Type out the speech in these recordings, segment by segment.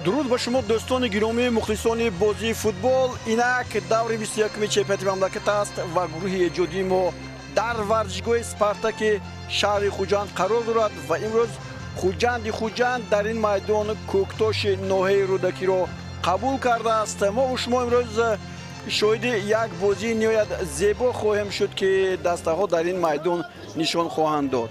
درود با شما دوستان گرامی مخلصان بازی فوتبال. اینک دور 21 چمپیونات مملکت است و گروه جدی ما در ورزشگاه اسپارتاک شهر خوجند قرار دارد و امروز خوجند در این میدان کوکتاش نوحه رودکی را قبول کرده است. ما و شما امروز شاهد یک بازی نهایت زیبا خواهیم شد که دسته ها در این میدان نشان خواهند داد.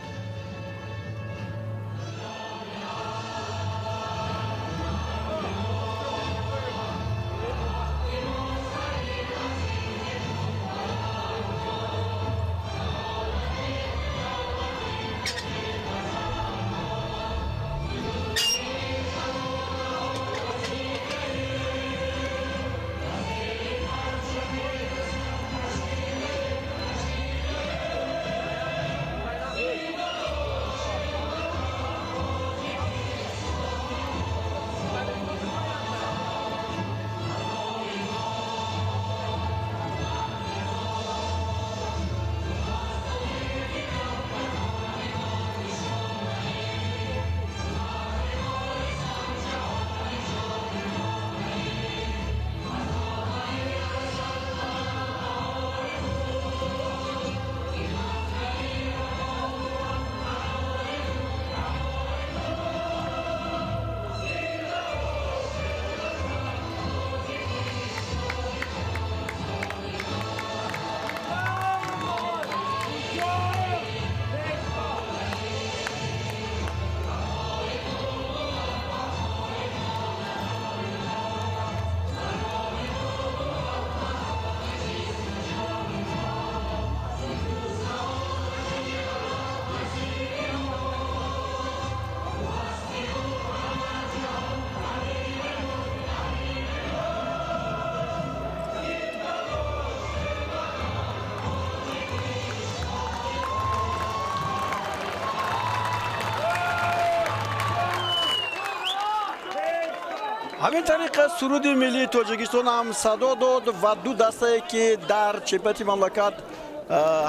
همین طریق سرود ملی تاجیکستان هم صدا داد و دو دسته که در چمپیونات مملکت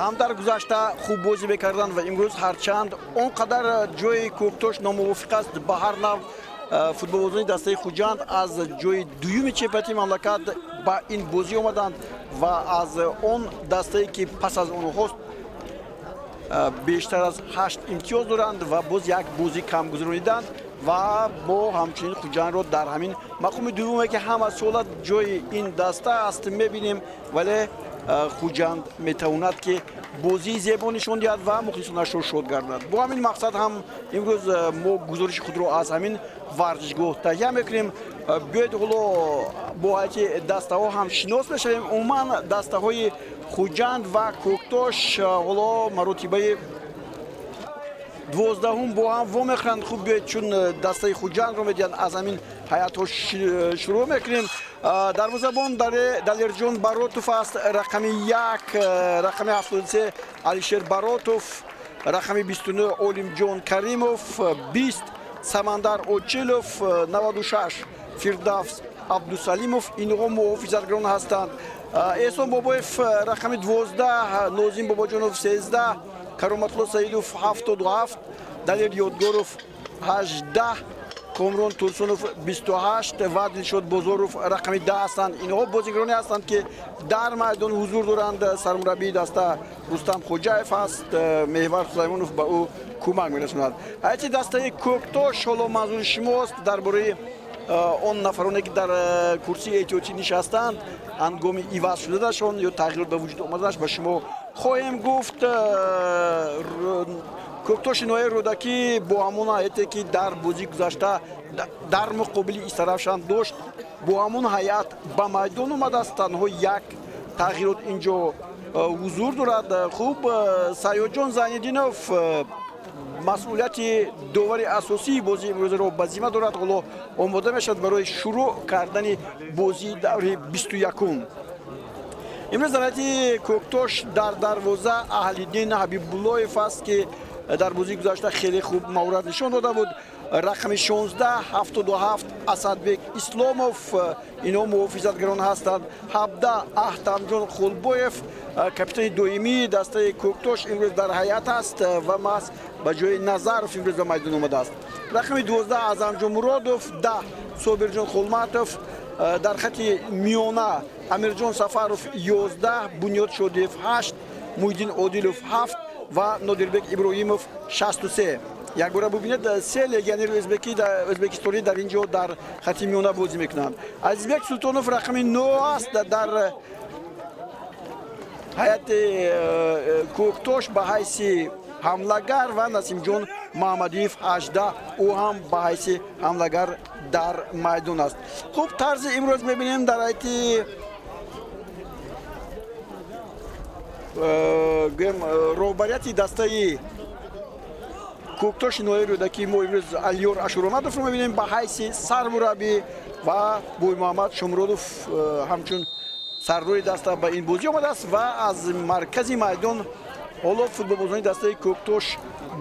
هم در گذشته خوب بازی می‌کردند و امروز هرچند اونقدر جای کوکتاش ناموافق است به هر نوع فوتبالبازان دسته خوجند از جای دوم چمپیونات مملکت با این بازی آمدند و از اون دسته که پس از اونهاست بیشتر از 8 امتیاز دارند و باز یک بازی کم گذراندند و با همچنین خوجند را در همین مقام دومی که هم سالت جای این دسته است میبینیم، ولی خوجند میتواند که بازی زیبا نشان دهد و مخلصانش را شاد گرداند. با همین مقصد هم امروز ما گزارش خود را از همین ورزشگاه تهیه میکنیم. بیاید حالا با اینکه دسته ها هم شناس بشویم. عموما دسته های خوجند و کوکتاش حالا مراتبه 12 با هم وا میخورند. خوب بیاید چون دسته خوجند رو میدین از همین حیات ها شروع میکنیم. دروازه‌بان دلیرجان باروتوف است، رقم 1 رقم 73 علیشیر باروتوف، رقم 29 اولیم جان کریموف، 20 سمندر اوچیلوف، 96 فردوس عبدالسلیموف. اینها محافظتگران هستند. احسان بابایف رقم 12، نازیم باباجانوف 13، کرامت‌الله سعیدوف 77، دلیر یادگاروف 18، کامران تورسونوف 28 و دلشاد بازاروف رقم 10 هستند. اینها بازیگرانی هستند که در میدان حضور دارند. سرمربی دسته رستم خوجایف است، محور سلیمانوف به او کمک می‌رساند. هرچی دسته کوکتاش حالا منظور شماست درباره اون نفرانی که در کرسی احتیاطی نشستند هنگام عوض شدنشان یا تغییرات به وجود آمدنش به شما خواهیم گفت. کوکتاش نوحه رودکی با همون هیئتی که در بازی گذشته در مقابل این طرفشان داشت با همون هیئت به میدان آمده است. تنها یک تغییرات اینجا حضور دارد. خوب سیاد جان زین‌الدینوف مسئولیت داور اساسی بازی امروز را به ذمه دارد. حالا آماده میشد برای شروع کردن بازی دور 21. امروز در کوکتاش در دروازه اهل‌الدین حبیب‌الله‌یف است که در بازی گذشته خیلی خوب مهارت نشان داده بود. رقم 16 77 اسدبек اسلاموف اینا محافظتگران هستند. 17 احتمجان خلبویف کاپیتان دومی دسته کوکتاش امروز در حیات است و ба ҷои Назаров имрӯз ба майдон омадааст. Рақами 12 Азамҷон Муродов, 10 Собирҷон Хулматов, дар хати миёна Амирҷон Сафаров 11, Бунёд Шодиев 8, Муҳиддин Одилов 7 ва Нодирбек Иброҳимов 63. Якбора бубинед се легионери өзбекистонӣ дар ин ҷо дар хати миёна бозӣ мекунанд. Азизбек Султонов рақами 9 аст дар ҳайати Кӯктош ба ҳайси ҳамлагар ва Насимҷон Маҳамадиев 18, ӯ ҳам ба ҳайси ҳамлагар дар майдон аст. Хуб, тарзи имрӯз мебинем дар ҳайати роҳбарияти дастаи Кӯктоши ноҳияи Рӯдаки мо имрӯз Алиёр Ашуромадовро мебинем ба ҳайси сармураббӣ ва Бӯймуҳаммад Шомуродов ҳамчун сардори даста ба ин бозӣ омадааст ва аз маркази майдон ҳоло футболбозони дастаи Кӯктош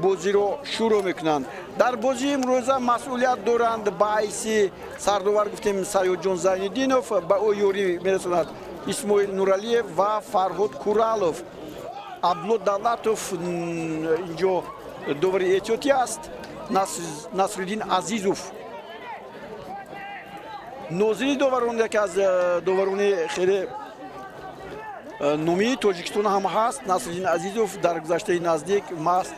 бозиро шурӯъ мекунанд. Дар бозии имрӯза масъулият доранд ба ҳайси сардовар гуфтем Саёдҷон Зайниддинов, ба ӯ ёрӣ мерасонад Исмоил Нуралиев ва Фарҳод Куралов. Абдулло Давлатов инҷо довари эҳтиётӣ аст. Насриддин Азизов нозири доварон, яке аз доварони хеле номии Тоҷикистон ҳам ҳаст. Насриддин Азизов дар гузаштаи наздик маст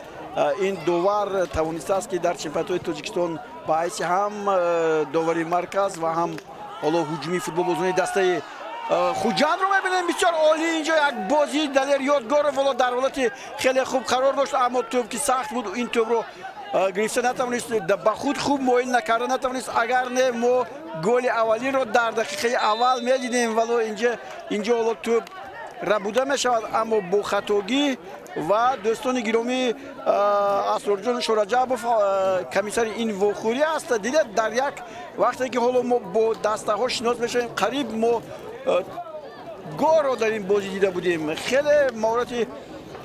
ин довар тавонистааст ки дар чемпионатҳои Тоҷикистон ба ҳайси ҳам довари марказ ва ҳам ҳоло ҳуҷуми футболбозони дастаи Хуҷандро мебинем. Бисёр олӣ инҷо як бозии Далер Ёдгоров ҳоло дар ҳолати хеле хуб қарор дошт, аммо тӯб ки сахт буд, ин тӯбро гирифта натавонист, ба худ хуб моил накарда натавонист. Агар не мо голи аввалиро дар дақиқаи аввал медидем, вало инҷо ҳоло тӯб рабуда мешавад, аммо бо хатогӣ ва дӯстони гиромӣ Асрорҷон Шораҷабов комиссари ин вохӯрӣ аст. Дидед, дар як вақте ки ҳоло мо бо дастаҳо шинос мешавем, қариб мо горо дар ин бозӣ дида будем. Хеле маҳорати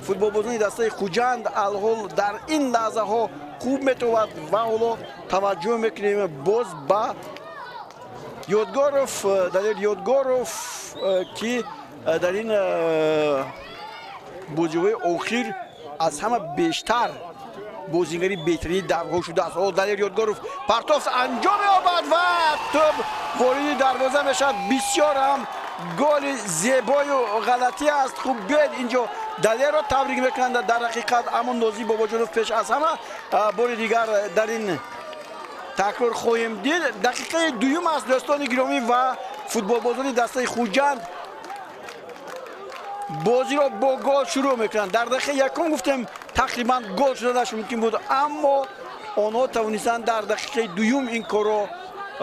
футболбозони дастаи Хуҷанд алҳол дар ин лаҳзаҳо хуб метавад ва ҳоло таваҷҷӯҳ мекунем боз ба Ёдгоров, Далер Ёдгоров ки дар ин бозиҳои охир аз ҳама бештар бозигари беҳтарини даврҳо шудааст. Далер Ёдгоров партоф анҷом меёбад ва тӯб вориди дарвоза мешавад. Бисёр ҳам голи зебою ғалатӣ аст. Хуб биёед инҷо Далерро табрик мекунанд дар ҳақиқат, аммо Нозир Бобоҷонов пеш аз ҳама бори дигар дар ин такрор хоҳем дид. Дақиқаи дуюм аст, дӯстони гиромӣ ва футболбозони дастаи Хуҷанд бозиро бо гол шурӯъ мекунанд. Дар дақиқаи якум гуфтем тақрибан гол шуданаш мумкин буд, аммо онҳо тавонистанд дар дақиқаи дуюм ин корро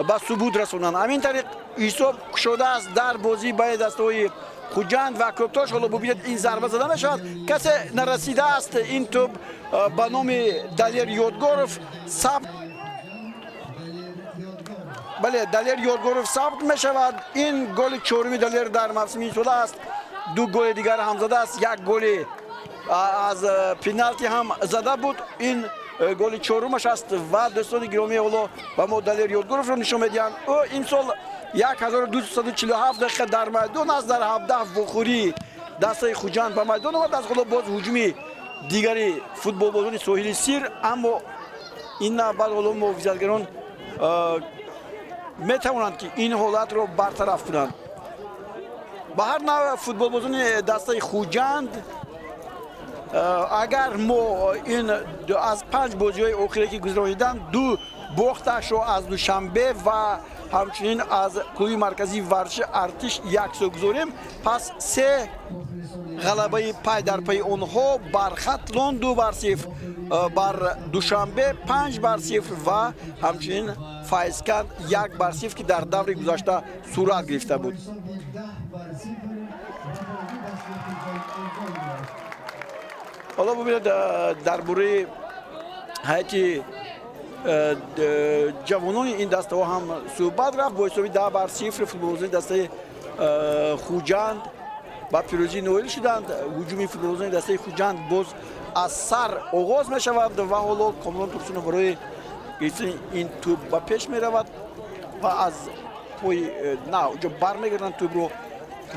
ба субут расонанд. Ҳамин тариқ ҳисоб кушода аст дар бозии байни дастаҳои Хуҷанд ва Кӯктош. Ҳоло бубинед ин зарба зада мешавад, касе нарасидааст. Ин тӯб ба номи Далер Ёдгоров сабт Далер Ёдгоров сабт мешавад. Ин голи чоруми Далер дар мавсими ин сола аст. Ду голи дигар ҳам задааст. Як голи аз пеналти ҳам зада буд. Ин голи чорумаш аст ва дӯстони гиромӣ ҳоло ба мо Далер Ёдгоровро нишон медиҳанд. ӯ имсол 1247 дақиқа дар майдон аст. Дар 17 вохӯрӣ дастаи Хуҷанд ба майдон омадааст. ҳоло боз ҳуҷуми дигари футболбозони соҳили сир, аммо ин навбат ҳоло муҳофизатгарон метавонанд ки ин ҳолатро бартараф кунанд. ба ҳар нав футболбозони дастаи Хуҷанд агар мо ин аз 5 бозиҳои охире ки гузарониданд, 2 бохташро аз Душанбе ва ҳамчунин аз клуби марказии варзиши Артиш яксо гузорем, пас 3 ғалабаи пай дар пайи онҳо: Бархатлон 2-0 бар Душанбе, 5-0 ва ҳамчунин Файзканд 1-0 ки дар даври гузашта сурат гирифта буд. ҳоло бубинед дар бораи ҳайати ҷавонони ин дастаҳо ҳам суҳбат рафт. Бо ҳисоби 10-0 футболбозони дастаи Хуҷанд ба пирӯзӣ ноил шуданд. ҳуҷуми футболбозони дастаи Хуҷанд боз аз сар оғоз мешавад ва ҳоло Комилон Турсунов барои гирифтани ин тӯб ба пеш меравад ва аз пои на ҷо бармегарданд тӯбро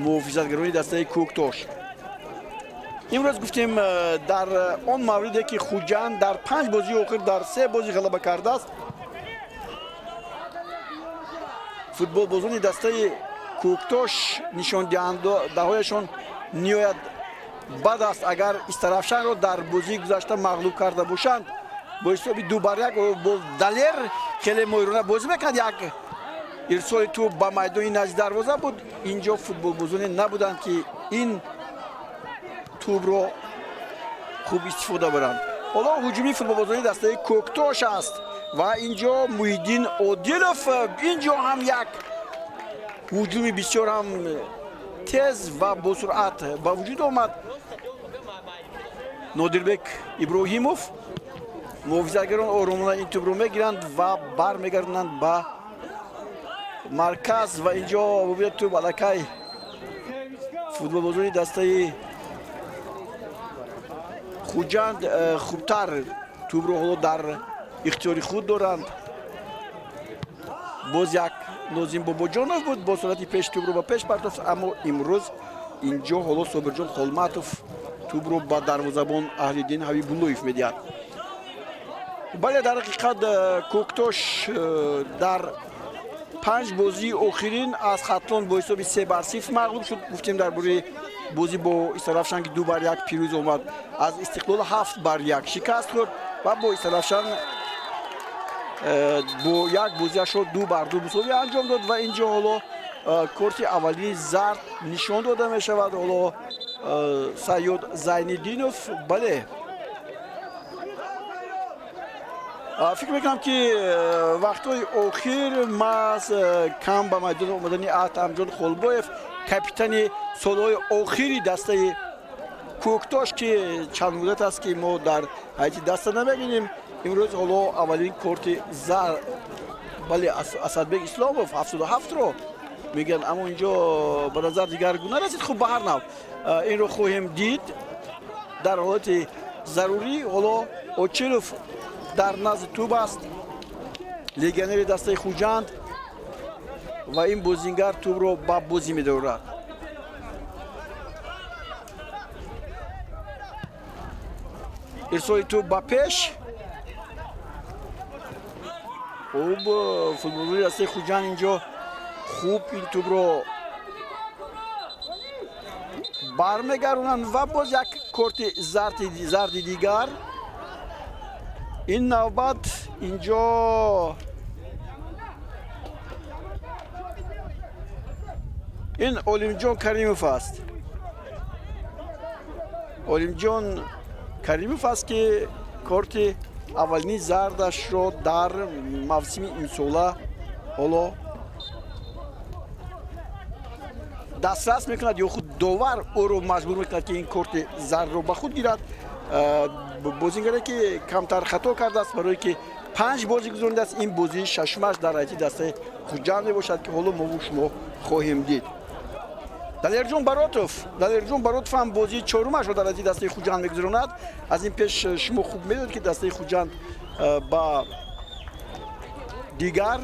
муҳофизатгарони дастаи Кӯктош. امروز گفتیم در آن موردی که خوجند در 5 بازی آخر در 3 بازی غلبه کرده است. فوتبال بازون دسته کوکتوش نشان دهنده‌هایشان نیاید بد است اگر استرافشان را در بازی گذشته مغلوب کرده باشند. با حساب 2-1 با دلیر خیلی مایرانه بازی میکرد. یک ارسال تو با میدان نزدیک دروازه بود. اینجا فوتبال بازون نبودند که این توپ رو خوب استفاده برند. حالا هجومی فوتبال بازون دسته کوکتوش است و اینجا محیدین عادلوف اینجا هم یک هجومی بسیار هم تیز و با سرعت با وجود آمد. نادربک ابراهیموف محافظه‌گران آرامانه این توپ رو میگیرند و برمیگردند به مرکز و اینجا ببینید توپ الکی فوتبال بازون دسته خوجند خوبتر توپ رو حالا در اختیار خود دارند. باز یک نازیم باباجانوف بود با سرعت پیش توپ رو با پیش پرتافت، اما امروز اینجا حالا صابرجان خولماتوف توپ رو با دروازه‌بان اهلیدین حبیب‌اللهیف میدهد. بله در حقیقت کوکتوش در 5 بازی آخرین از خطلان با حساب 3-0 مغلوب شد. گفتیم در باره بازی با استرافشان که 2-1 پیروز آمد، از استقلال 7-1 شکست خورد و با استرافشان با یک بازیش رو 2-2 مساوی انجام داد و اینجا حالا کارت اولی زرد نشان داده می شود. حالا سیاد زینالدینوف بله فکر میکنم که وقتای آخر ما کم به میدان آمدن اتمجان خولبایف کاپیتان سالهای آخری دسته کوکتوش که چند مدت است که ما در هیچ دسته نمیبینیم، امروز حالا اولین کارت زرد بله اسدبک اسلاموف 77 رو میگن، اما اینجا به نظر دیگر گونه رسید. خوب به هر نوع این رو خواهیم دید در حالت ضروری. حالا اوچلوف در نزد توپ است، لگنر دسته خوجند و این بازیگر توپ رو با بازی می‌دارد. ارسال توپ با پیش خوب فوتبالی دسته خوجند اینجا خوب این توپ رو برمیگردونند و باز یک کارت زرد دیگر. این نوبت اینجا این اولیمجان کریموف است. اولیمجان کریموف است که کارت اولین زردش رو در موسم این ساله حالا دسترس میکند یا خود داور او رو مجبور میکند که این کارت زرد رو به خود گیرد. بازیگری که کمتر خطا کرده است برای که 5 بازی گذرانده است، این بازی ششمش در رایتی دسته خوجند باشد که حالا ما و شما خواهیم دید. دلیرجان براتوف هم بازی چهارمش رو در رایتی دسته خوجند میگذراند. از این پیش شما خوب میدونید که دسته خوجند با دیگر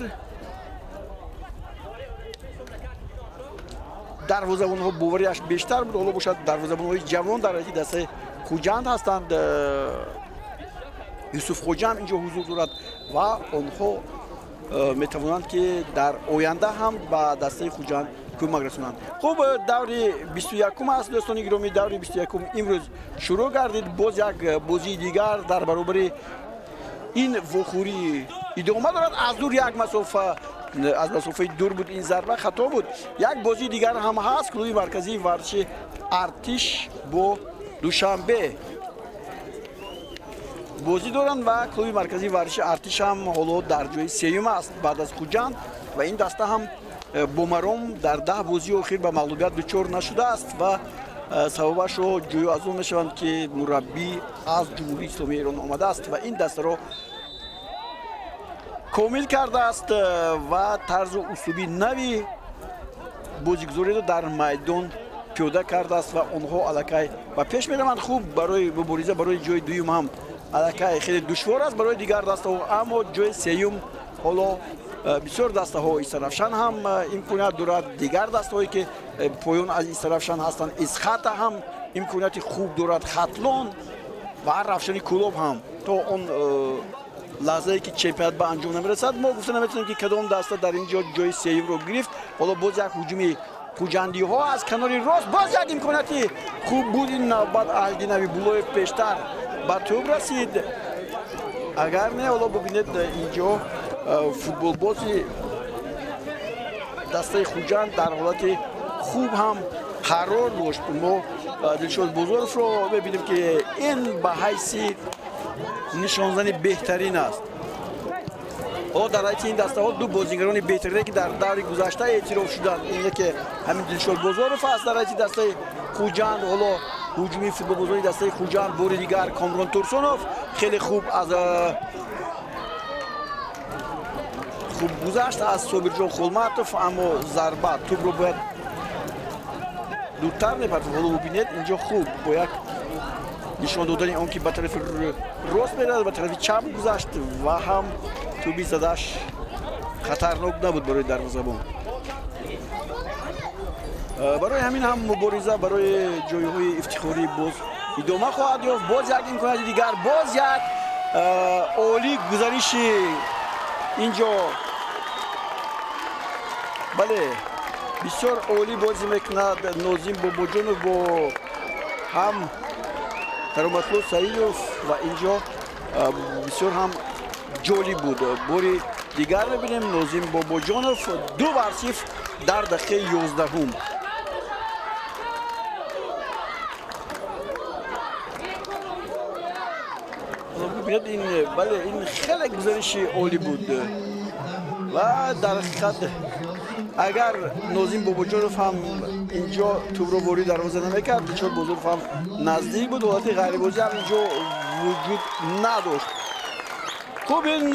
دروازه‌بان‌ها باوریش بیشتر بود. حالا باشد دروازه‌بان‌های جوان در رایتی دسته خوجند هستند. یوسف خوجا هم اینجا حضور دارد و آنها میتوانند که در آینده هم به دسته خوجند کمک رسونند. خوب دور 21 است دوستان گرامی، دور 21 امروز شروع گردید. باز یک بازی دیگر در برابر این وخوری ادامه دارد. از دور یک مسافه دور بود، این ضربه خطا بود. یک بازی دیگر هم هست، کلوب مرکزی ورزش ارتش با دوشنبه بازی دارند و کلوب مرکزی ورزش ارتش هم حالا در جای سوم است بعد از خوجند و این دسته هم بومرام در 10 بازی اخیر به مغلوبیت دچار نشده است و سببش رو جویا از اون میشوند که مربی از جمهوری اسلامی ایران آمده است و این دسته رو کامل کرده است و طرز اسلوبی نوی بازیگزاری رو در میدان پیاده کرده است و آنها الکی و پیش میروند. خوب برای مبارزه برای جای دوم هم الکی خیلی دشوار است برای دیگر دسته ها، اما جای سوم حالا بسیار دسته ها استرافشان هم امکانیت دارد. دیگر دسته هایی که پایان از استرافشان هستند از خط هم имконияти хуб дорад хатлон ва рафшани клуб ҳам то он лаҳзае ки чемпионат ба анҷом намерасад мо гуфта наметавонем ки кадом даста дар ин ҷо ҷои сеюмро гирифт. ҳоло боз як ҳуҷуми пуҷандиҳо аз канори рост боз як имконияти хуб буд. ин навбат аҳдинави булоев пештар ба тӯб расид. агар не ҳоло бубинед ин ҷо футболбози дастаи хуҷанд дар ҳолати хуб ҳам қарор дошт. мо Дилшод Бузоровро мебинем ки ин ба ҳайси нишонзани беҳтарин аст. дар ҳайти ин дастаҳо ду бозигарони беҳтарине ки дар даври гузашта эътироф шуданд. ин яке ҳамин Дилшод Бузоров аст дар ҳайти дастаи хуҷанд. ҳоло ҳуҷуми футболбозони дастаи хуҷанд бори дигар Комрон Турсунов хеле хуб гузашт аз Собирҷон Хулматов, аммо зарба тӯбро бояд дуртар мепартофт. ҳоло бубинед инҷо хуб бо як нишон додани он ки ба тарафи рост мерад ба тарафи чап гузашт ва ҳам тӯби задаш хатарнок набуд барои дарвозабон. барои ҳамин ҳам мубориза барои ҷойҳои ифтихорӣ боз идома хоҳад ёфт. боз як имконияти дигар, боз як олӣ гузариши инҷо бале бисёр олӣ бозӣ мекунад Нозим Бобоҷонов бо ҳам Кароматло Саидов ва инҷо бисёр ҳам ҷолиб буд. бори дигар мебинем Нозим Бобоҷонов 2-0 дар дақиқаи 11. бинед ин бале ин хеле гузариши олӣ буд ва дар ҳақиқат агар Нозим Бобоҷонов ҳам инҷо тӯбро ворид дарвоза намекард, Дилшод Бузоров ҳам наздик буд. ҳолати ғайрибозӣ ҳам инҷо вуҷуд надошт. хуб ин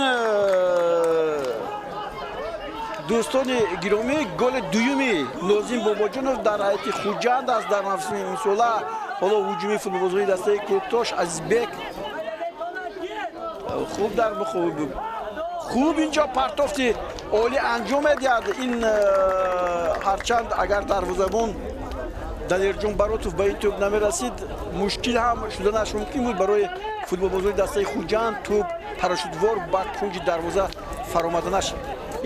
дӯстони гиромӣ голи дуюми Нозим Бобоҷонов дар ҳайати хуҷанд аст дар мавсими имсола. ҳоло ҳуҷуми футболбозони дастаи Кӯктош Азизбек хуб дар мухобиб хуб инҷо партофти олӣ анҷом медиҳад. ин ҳарчанд агар дарвозабон Далерҷон Баротов ба ин тӯб намерасид мушкил ҳам шуданаш мумкин буд барои футболбозони дастаи хуҷанд. тӯб парашютвор ба кунҷи дарвоза фаромаданаш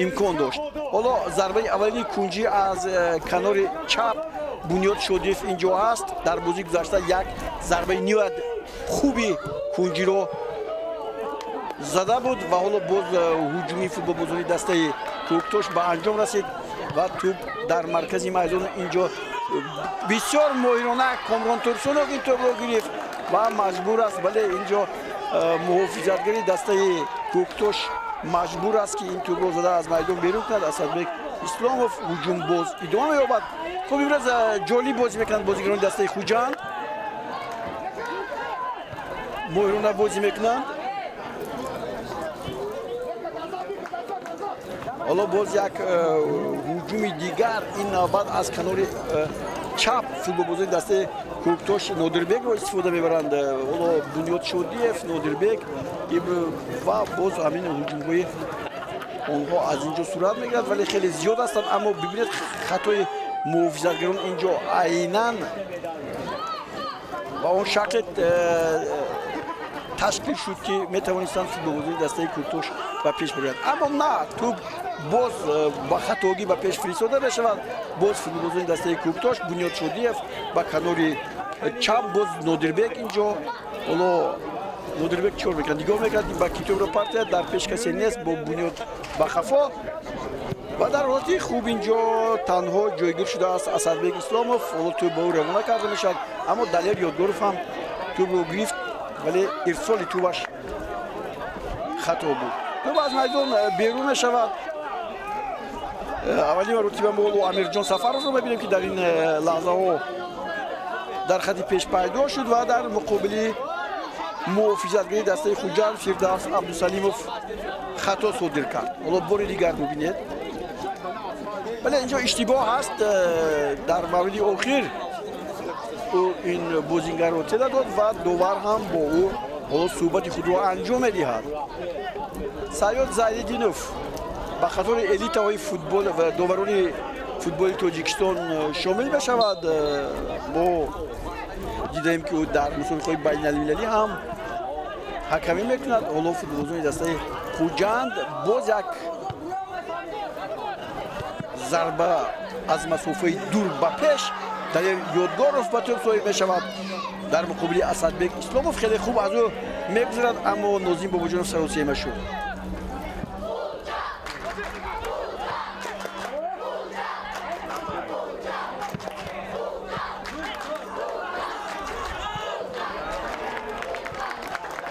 имкон дошт. ҳоло зарбаи аввалини кунҷӣ аз канори чап Бунёд Шодиев инҷо аст. дар бозии гузашта як зарбаи ниҳоят хуби кунҷиро зада буд ва ҳоло боз ҳуҷуми футболбозони дастаи Кӯктош ба анҷом расид ва тӯб дар маркази майдон инҷо бисёр моҳирона Комрон Турсунов ин тӯбро гирифт ва маҷбур аст бале инҷо муҳофизатгари дастаи Кӯктош маҷбур аст ки ин тӯбро зада аз майдон берун кунад. Асадбек Исломов ҳуҷумбоз идома меёбад. хуб имрӯз ҷолиб бозӣ мекунанд бозигарони дастаи хуҷанд. моҳирона бозӣ мекунанд. ҳоло боз як ҳуҷуми дигар ин навбат аз канори чап футболбозони дастаи Кӯктош Нодирбекро истифода мебаранд. ҳоло Бунёд Шодиев, Нодирбек ва боз ҳамин ҳуҷумҳои онҳо аз инҷо сурат мегирад, вале хеле зиёд ҳастанд. аммо бибинед хатои муҳофизатгарон инҷо айнан ба он шакле ташкил шуд ки метавонистанд футболбозони дастаи Кӯктош ба пеш бароянд. аммо на, тӯб боз ба хатогӣ ба пеш фиристода мешавад. боз футболбозони дастаи Кӯктош Бунёд Шодиев ба канори чап боз Нодирбек инҷо. ҳоло Нодирбек чикор мекард? нигоҳ мекард ба китобро партия дар пеш касе нест бо Бунёд ба хафо ва дар ҳолати хуб инҷо танҳо ҷойгир шудааст Асадбек Исломов. ҳоло тӯб ба ӯ равона карда мешавад, аммо Далер Ёдгоров ҳам тӯбро гирифт вале ирсоли тӯбаш хато буд. тӯб аз майдон берун мешавад. аввалин маротиба мо Амирҷон Сафаровро мебинем ки дар ин лаҳзаҳо дар хати пеш пайдо шуд ва дар муқобили муҳофизатгари дастаи хуҷанд Фирдавс Абдусалимов хато содир кард. ҳоло бори дигар бубинед бале инҷо иштибоҳ ҳаст. дар мавриди охир ӯ ин бозингарро теда дод ва довар ҳам бо ӯ ҳоло суҳбати худро анҷом медиҳад. Саёд Зайдиддинов ба қатори элитаҳои футбол ва доварони футболи Тоҷикистон шомил мешавад. мо دیدیم که او در مسابقه بین المللی هم حکمی میکند. حالا فوتبالبازان دسته خوجند باز یک ضربه از مسافه دور به پیش در یادگاروف به توپ صاحب میشود در مقابل اسدبک اسلاموف. خیلی خوب از او میگذرد اما نازیم باباجانوف سراسیمه میشود.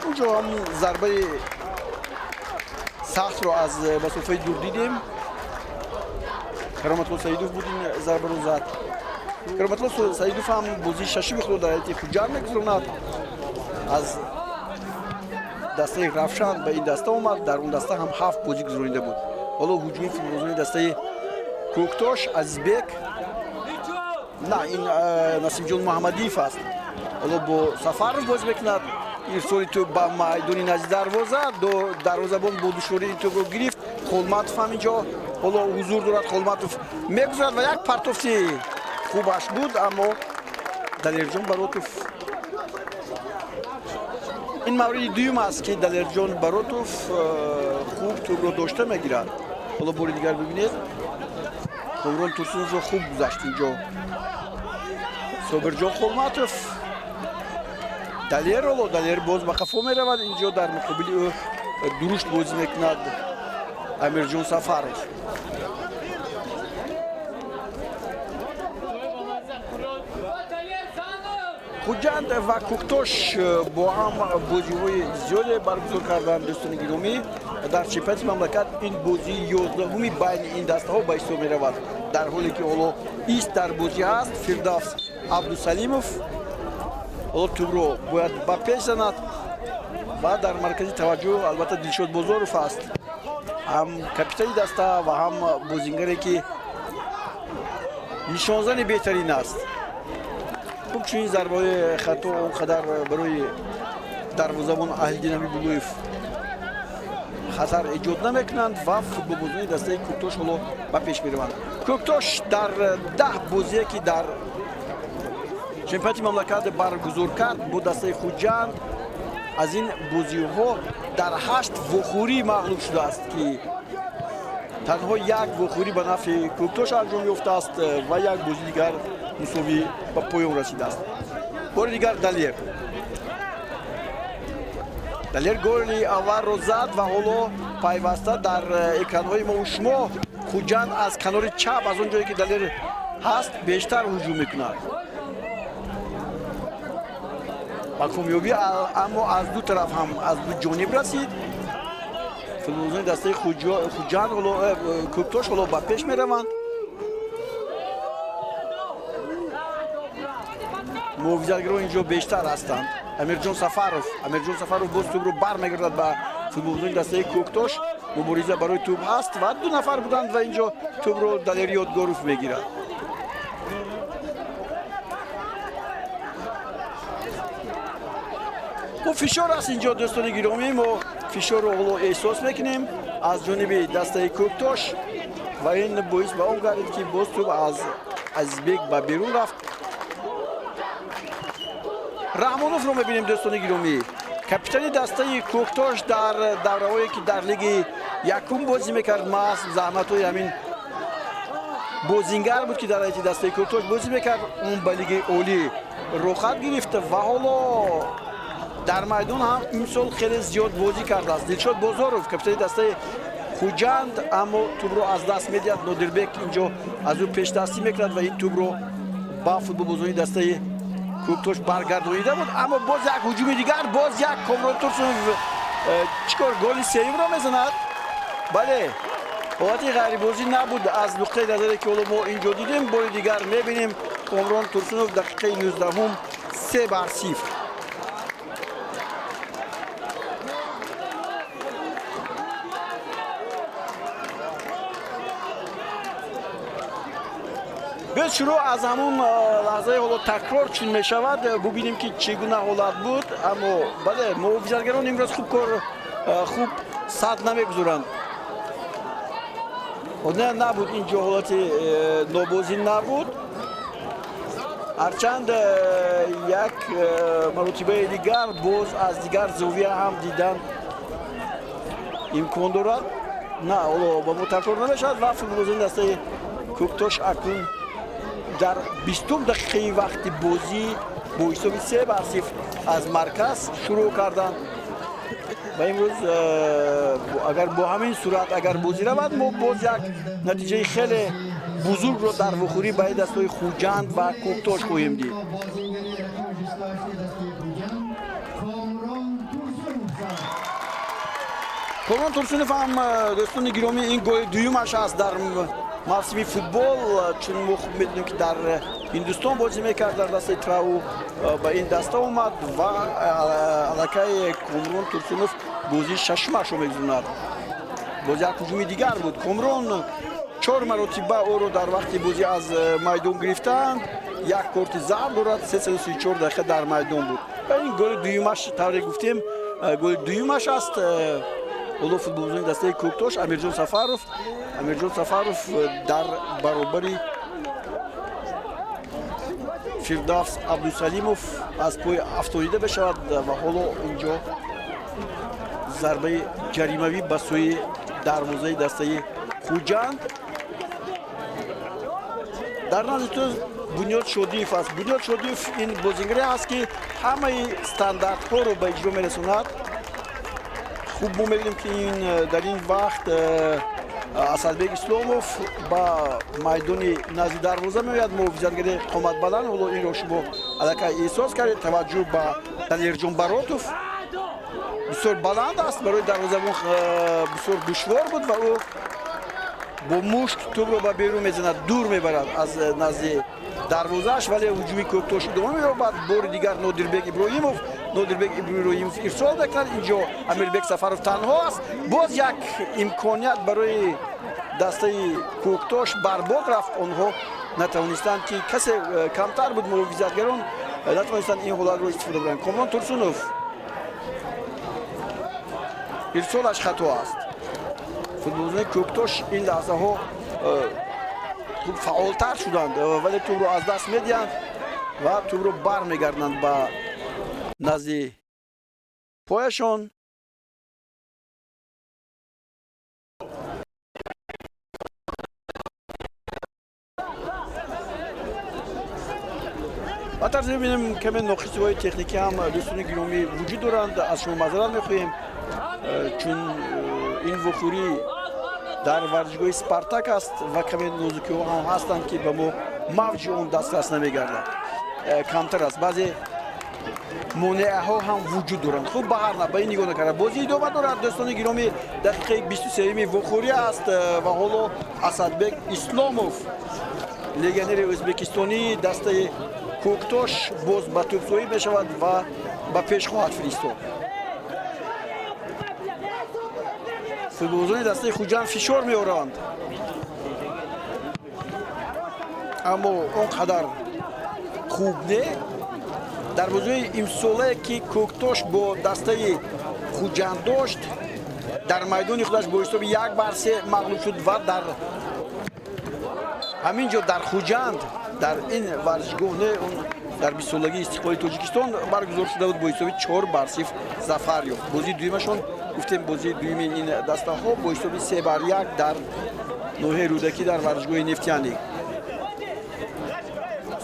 اونجا هم ضربه سخت رو از مسافه دور دیدیم. کرامت‌الله سعیدوف بود این ضربه رو زد. کرامت‌الله سعیدوف هم بازی ششم خود در حیاتی خوجند میگذراند. از دسته رفشان به این دسته اومد. در اون دسته هم 7 بازی گذرانیده بود. حالا هجومی فوتبالبازان دسته کوکتاش عزیزبک، نه این نسیم جان محمدیف است. حالا با سفر رو بازی میکند. ارسالی تو به میدان نزدیک دروازه دروازه‌بان با دشواری تو رو گرفت. خولماتوف هم اینجا حالا حضور دارد. خولماتوف میگذرد و یک پرتوفتی خوبش بود اما دلیرجان باروتوف. این مورد دوم است که دلیرجان باروتوف خوب توپ رو داشته میگیرد. حالا بار دیگر ببینید کامران تورسونوف رو خوب گذاشت اینجا. صابرجان خولماتوف دلیر باز به خفا می رود. اینجا در مقابل او درشت بازی میکند امیرجان سفرов. خوجند و کوکتاش با هم بازی‌های زیادی برگزار کردند. دوستان گرامی در چمپیونات مملکت این بازی 11می بین این دسته‌ها به حساب می رود. در حالی که حالا ایست در بازی است فردوس عبدالسلیموف. حالا توپ رو باید به پیش زند و در مرکز توجه البته دلشاد بازاروف است. هم کاپیتان دسته و هم بازیگری که نشانزن بهترین است. خوب چون این ضربه خطا اونقدر برای دروازه‌بان اهل‌دین امیربلویف خطر ایجاد نمیکنند و فوتبالبازان دسته کوکتاش حالا به پیش میروند. کوکتاش در 10 بازی که در چمپیونات مملکت برگزار کرد با دسته خوجند از این بازی‌ها در 8 وخوری مغلوب شده است که تنها یک وخوری به نفع کوکتاش انجام یافته است و یک بازی دیگر مساوی به پایان رسیده است. بار دیگر دلیر گل اول رو زد و حالا پیوسته در اکران‌های ما و شما خوجند از کنار چپ از اونجایی که دلیر هست بیشتر هجوم میکند. با کامیابی اما از دو طرف هم از دو جانب رسید. فوتبالبازان دسته خوجند حالا کوکتاش حالا به پیش میروند. محافظتگران اینجا بیشتر هستند. امیرجان سفرов باز توپ رو برمیگردد به فوتبالبازان دسته کوکتاش. مبارزه برای توپ هست و 2 نفر بودند و اینجا توپ رو دلیر یادگاروف میگیرد. و فشار است اینجا دوستان گرامی. ما فشار رو احساس میکنیم از جانب دسته کوکتاش و این باعث به اون گردید که باز توپ از بیگ به بیرون رفت. رحمانوف رو میبینیم دوستان گرامی. کاپیتان دسته کوکتاش در دوره‌هایی که در لیگ یکم بازی میکرد ما زحمت‌های همین بازیگر بود که در حیاتی دسته کوکتاش بازی میکرد. اون به لیگ اولی رخصت گرفته و حالا در میدان هم امسال خیلی زیاد بازی کرده است. دلشاد بازاروف کاپیتان دسته خوجند اما توپ رو از دست میدهد. نادربک اینجا از او پیش دستی میکرد و این توپ رو با فوتبالبازان دسته کوکتاش برگردانیده بود اما باز یک هجوم دیگر باز یک کامران تورسونوف چیکار گل سوم را میزند. بله حالت غریب‌بازی نبود از نقطه نظری که ما اینجا دیدیم. بار دیگر میبینیم کامران تورسونوف دقیقه 19 3-0. به شروع از همون لحظه حالا تکرار چون می شود ببینیم که چگونه حالت بود. اما بله محافظتگران امروز خوب صد نمیگذارند. نه نبود اینجا حالت نابازی نبود هرچند یک مرتبه دیگر باز از دیگر زاویه هم دیدن امکان دارد. نه با ما تکرار نمیشد و فوتبالبازی دسته کوکتاش اکنون در 20 دقیقه وقت بازی با حساب 3-0 از مرکز شروع کردند و امروز اگر با همین صورت اگر بازی رود ما باز یک نتیجه خیلی بزرگ رو در وخوری به دستای خوجند و کوکتاش خواهیم دید. کامران ترسونوف هم دوستان گرامی این گل دویمش است در موسم فوتبال، چون ما خوب میدونیم که در هندوستان بازی میکرد در دسته تراو به این دسته اومد و علاقه کامران ترسونوف بازی ششمش رو میگذارد. بازی یک هجوم دیگر بود. کامران 4 مرتبه او رو در وقت بازی از میدان گرفتند، یک کارت زرد دارد، 334 دقیقه در میدان بود. این گل دویمش طوری گفتیم گل دویمش است. اولو فوتبالبازی دسته کوکتاش امیرجان سفاروف در برابری فردوس عبدالسلیموف از پای افتاده بشود و حالا اینجا ضربه جریموی به سوی دروازه دسته خوجند. در نتیجه بنیاد شادیف است. بنیاد شادیف این بازیگری است که همه استانداردها رو به اجرا میرساند. خوب ما می‌بینیم که این در این وقت اسدبек اسلاموف با میدان نزدیک دروازه میآید. محافظتگر قامت بلند حالا این رو شما علاقه احساس کردید. توجه به دلیرجان براتوف بسیار بلند است، برای دروازه‌بان بسیار دشوار بود و او با مشت توپ رو به بیرون میزند، دور میبرد از نزد دروازه‌اش، ولی هجومی کوکتاش ادامه می‌یابد. بار دیگر نادربek ابراهیموف ارسال می‌کند. اینجا امیربek سفاروف تنها است. باز یک امکانیت برای دسته کوکتاش برباد رفت. آنها نتوانستند که کسی کمتر بود، محافظتگران نتوانستند این حالت رو استفاده کنند. کامران ترسونوف ارسالش خطا است. فوتبالبازان کوکتاش این لحظه ها خوب فعالتر شدند ولی توپ رو از دست میدهند و توپ رو برمیگردند به نزد پایشان. با طرز ببینیم که من ناقصی‌های تکنیکی هم دوستان گرامی وجود دارند. از شما معذرت می‌خواهیم چون این وخوری در ورزشگاه اسپارتاک است و کمی نازکی ها هم هستند که به ما موج اون دسترس نمیگردند، کمتر است. بعضی مانعه ها هم وجود دارند. خوب به هر نحو نگاه نکرده بازی ادامه دارد. دوستان گرامی دقیقه 23 وخوری است و حالا اسدبek اسلاموف لگنر ازبکستانی دسته کوکتاش باز به توپ‌زایی میشود و به پیش خواهد فرستاد. فوتبالبازان دسته خوجند فشار می‌آورند اما اونقدر خوب نه. در بازی امساله که کوکتاش با دسته خوجند داشت در میدان خودش با حساب 1-3 مغلوب شد و در همینجا در خوجند در این ورزشگاه اون در 20 سالگی استقلال تاجیکستان برگزار شده بود با حساب 4-0 ظفر یافت. بازی دویمشون گفتیم بازی دویم این دسته ها با حساب 3-1 در نوحه رودکی در ورزشگاه نفتیانی.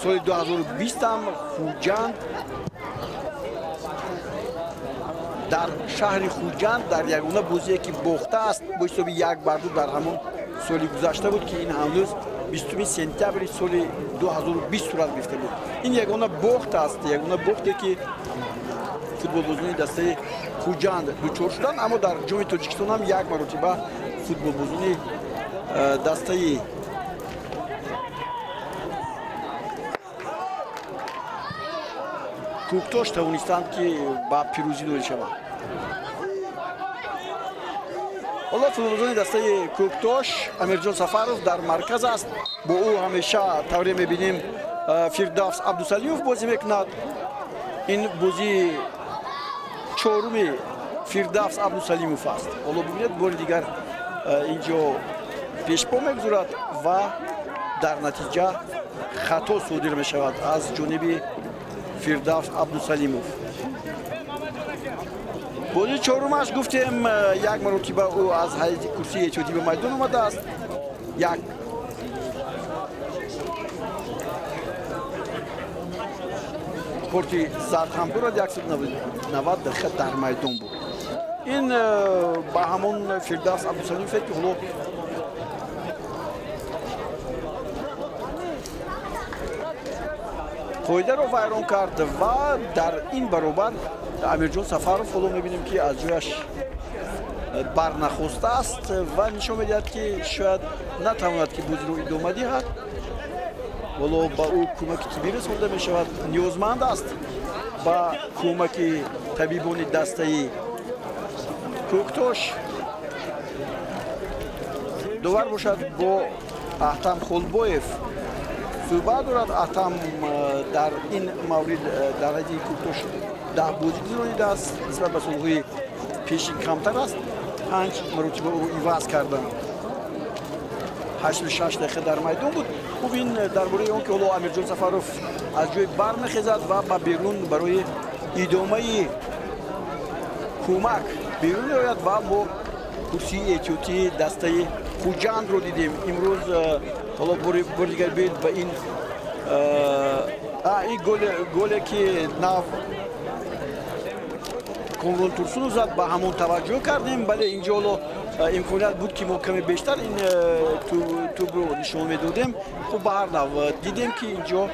سال 2020 هم خوجند در شهر خوجند در یگانه بازی که باخته است با حساب 1-2 در همون سال گذشته بود که این هنوز 20 سپتامبر سال 2020 صورت گرفته بود. این یگانه باخت است، یگانه باختی که فوتبالبازان دسته خوجند دچار شدند. اما در جام تاجیکستان هم یک مرتبه فوتبالبازان دسته کوکتاش توانستند که با پیروزی نایل شوند. حالا فوتبالبازان دسته کوکتاش امیرجان سفاروف در مرکز است. با او همیشه طوری میبینیم فردوس عبدالسلیموف بازی میکند. این بازی چهارم فردوس عبدالسلیموف است. حالا ببینید بار دیگر اینجا پیش پا میگذارد و در نتیجه خطا صادر می شود از جانب فردوس عبدالسلیموف. بازی چهارمش گفتیم یک مرتبه او از حیز کرسی اتحادیه به میدان آمده است. یک کارت زرد هم دارد. 190 دقیقه در میدان بود. این با همون فردوس عبدالسلیموف فکر کنم قاعده رو ویران کرد و در این برابر امیرجان سفرов حالا میبینیم که از جایش برنخواسته است و نشان میدهد که شاید نتواند که بازی رو ادامه دهد. حالا با او کمک طبی رسانده می شود. نیازمند است با کمک طبیبان دسته کوکتاش دوبار باشد. با احتم خلبایف صحبت دارد. احتم در این مورد در حد کوکتاش 10 بازی گذرانیده است. نسبت به سالهای پیش کمتر است. 5 مرتبه او عوض کردند. 86 دقیقه در میدان بود. خوب این درباره اون که حالا امیرجان سفرов از جای برمیخیزد و با بیرون برای ادامه کمک بیرون آید و ما کرسی اتحادیه دسته خوجند رو دیدیم امروز. حالا بار دیگر بید به این گلی که ناو کامران تورسونov زد با همون توجه کردیم. بله اینجا حالا امکانیت بود که ما کمی بیشتر این توپ رو نشان میدادیم. خب به هر نوع دیدیم که اینجا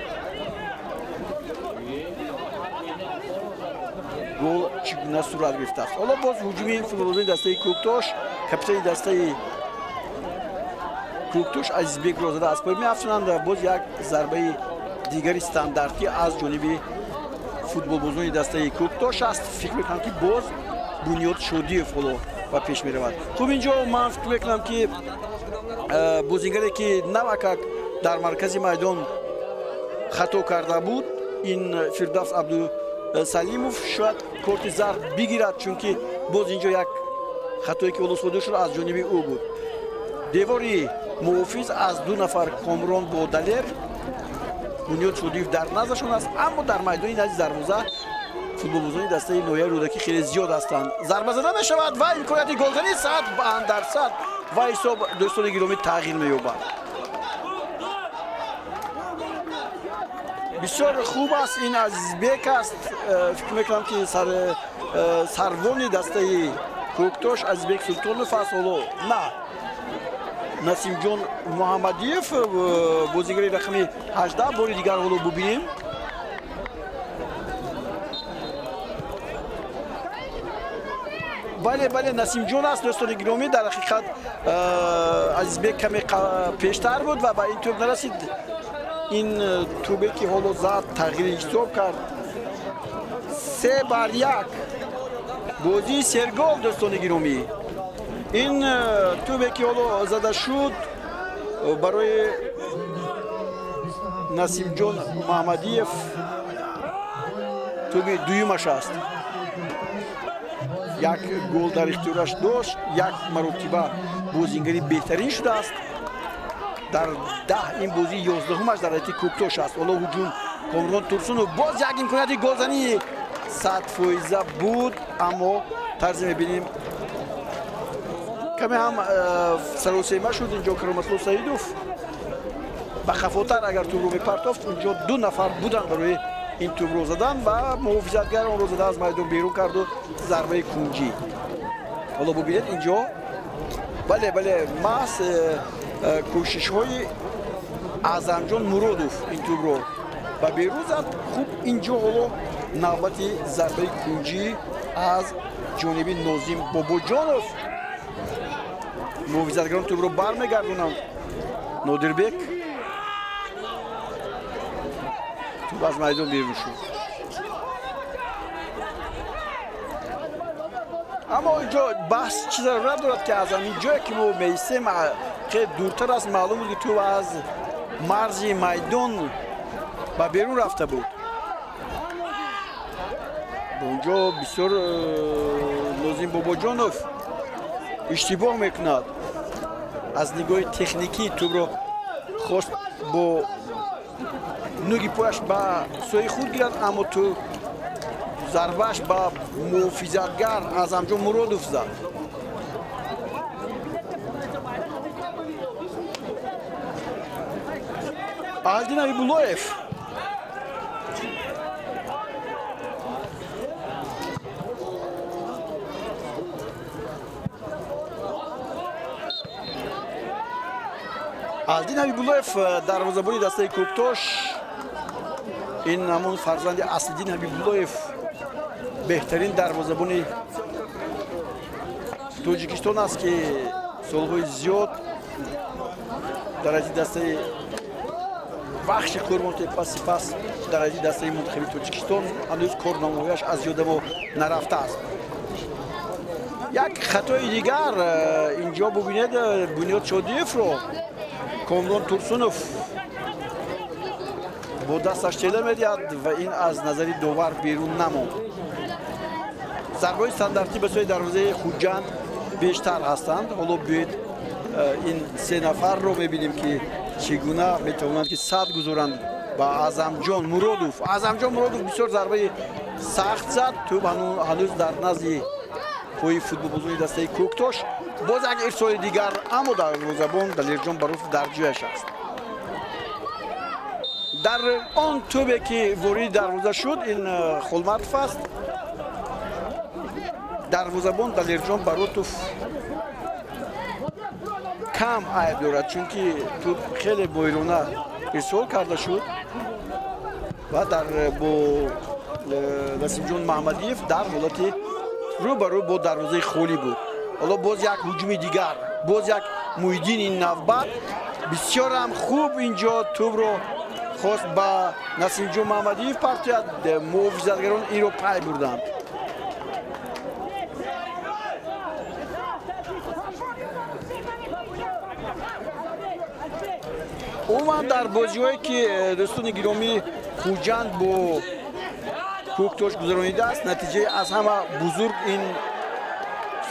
گل چگونه صورت گرفته است. حالا باز هجومی فوتبالبازی دسته کوکتاش کاپیتان دسته کوکتاش عزیزبек را زده است. می‌افزونند باز یک ضربه دیگری استانداردی از جانب فوتبالبازان دسته کوکتاش است. فکر می‌کنم که باز بنیاد شادی فولو و پیش می‌رود. خب اینجا من فکر می‌کنم که بازیگری که نوکک در مرکز میدان خطا کرده بود این فردوس عبدالسلیموف شاید کارت زرد بگیرد چون که باز اینجا یک خطایی که ولو صادر شد از جانب او بود. دیواری محافظ از 2 نفر کامران با دلیر بنیاد شادی در نظرشون است. اما در میدان نزدیک دروازه فوتبالبازان دسته نویر رودکی خیلی زیاد هستند. ضربه زده می شود و امکانیت گلزنی 100% و حساب دوستان گرامی تغییر می‌یابد. بسیار خوب است. این عزیزبek است. فکر می‌کنم که سروان دسته کوکتاش عزیزبek سلطانوف است. حالا نه نسیم جان محمدیف بازیگری رقم 18 بار دیگر حالا ببینیم. بله نسیم جان است دوستان گرامی. در حقیقت عزیزبek کمی پیشتر بود و با این توپ نرسید. این توپی که حالا زد تغییر حساب کرد. 3-1 بازی سرگال دوستان گرامی. این توپی که حالا زده شد برای نسیم جان محمدیف توپ دویمش است. یک گل در اختیارش داشت. یک مرتبه بازیگری بهترین شده است. در 10 این بازی 11 در حیطه کوکتاش است. حالا هجوم کامران تورسونov باز یک امکانیت گلزنی 100% بود اما طرز می‌بینیم کمی هم سروسیمه شد. اینجا کرامتلو سعیدوف به خفاتر اگر توپ رو می‌پرتافت اونجا 2 نفر بودن برای این توپ رو زدن و محافظتگر اون رو زده از میدان بیرون کرد و ضربه کنجی. حالا ببینید اینجا بله محض کوشش های اعظمجان مرادوف این توپ رو و بیرون زد. خوب اینجا حالا نوبت ضربه کنجی از جانب نازیم باباجانوف. محافظتگران توپ رو برمیگردونند. نادربek توپ از میدان بیرون شد. اما اینجا بحث چیز را دارد که از همین جایی که ما میستیم که دورتر است معلوم بود که تو از مرز میدان به بیرون رفته بود. اونجا بسیار نازیم باباجانوف اشتباه میکند. از نگاه تکنیکی توپ را خواست با نوگی پایش با سوی خود گیرد اما تو ضربهش با محافظتگر اعظمجان مرادوف زد. آلدین حبیب‌اللهیف آلدین حبیب‌اللهیف دروازه‌بان دسته کوکتاش این همون فرزند اصلدین حبیب‌اللهیف بهترین دروازه‌بان توجیکستان است که سالهای زیاد در از دسته بخش کورمونت پس در از دسته منتخب توجیکستان هنوز کارنامه‌اش از یاد ما نرفته است. یک خطای دیگر اینجا ببینید بنیاد شادیف رو کامران تورسونوف با دستش چله میدهد و این از نظر داور بیرون نماند. ضربه‌های استانداردی به سوی دروازه خوجند بیشتر هستند. حالا بیاید این سه نفر رو ببینیم که چگونه میتوانند که صد گذارند با اعظمجان مرادوف. اعظمجان مرادوف بسیار ضربه سخت زد. توپ هنوز در نزد پای فوتبالبازان دسته کوکتاش. باز یک ارسال دیگر اما دروازه‌بان دلیرجان باروف در جایش است. در آن توپی که وارد دروازه شد این خولمرتف است. دروازه‌بان دلیرجان باروف کم عیب دارد چون که توپ خیلی بیرونه ارسال کرده شد و در با نسیمجان محمدیف در حالت روبرو با دروازه خالی بود. حالا باز یک هجوم دیگر، باز یک محیدین این نوبت بسیار هم خوب اینجا توپ رو خواست با نسیمجان محمدیف پرتید. محافظتگران این رو پای بردند. عموما در بازی‌هایی که دوستان گرامی خوجند با کوکتاش گذرانیده است نتیجه از همه بزرگ این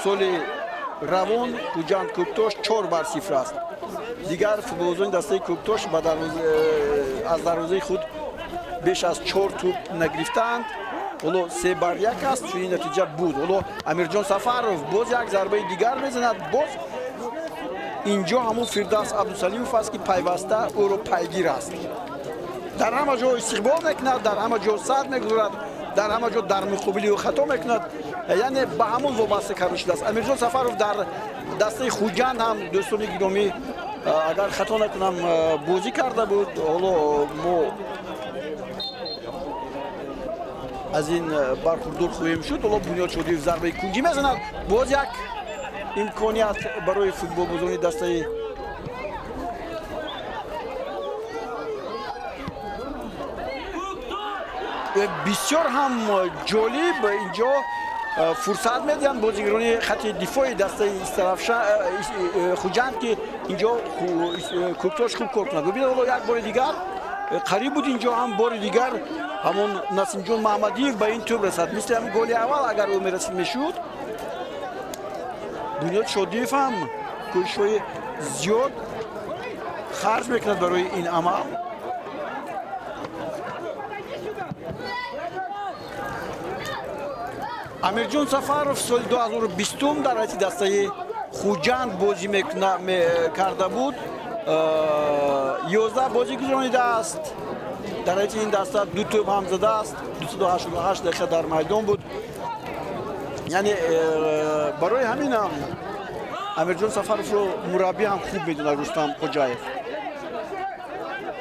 سال روان خوجند کوکتاش 4-0 است. دیگر فوتبالبازان دسته کوکتاش از دروازه خود بیش از 4 توپ نگرفتند. حالا 3-1 است چون این نتیجه بود. حالا امیرجان سفروف باز یک ضربه دیگر میزند. باز اینجا همون فردوس عبدالسلیموف است که پیوسته او رو پیگیر است. در همه جا استقبال میکند، در همه جا صد میگذارد، در همه جا در مقابل او خطا میکند. یعنی به همون وابسته کرده شده است. امیرجان سفروف در دسته خوجند هم دوستان گرامی اگر خطا نکنم بازی کرده بود. حالا ما از این برخوردار خواهیم شد. حالا بنیاد شادیف ضربه کنجی میزند. باز یک امکانیت برای فوتبالبازان دسته بسیار هم جالب اینجا فرصت میدن بازیگران خط دفاعی دسته خوجند که اینجا کوکتاش خوب کار کنند. ببینید حالا یک بار دیگر قریب بود اینجا هم بار دیگر همون نسیمجان محمدیف به این توپ رسد. مثل هم گل اول اگر او میرسید میشد. بنیاد شادیف هم کوشش‌های زیاد خرج میکند برای این عمل. امیرجان سفروف سال 2020 در حیث دسته خوجند بازی کرده بود. 11 بازی گذرانیده است. در حیث این دسته 2 توپ هم زده است. 288 دقیقه در میدان بود. یعنی برای همین هم امیرجان سفروف رو مربی هم خوب میدونه رستم خوجایف.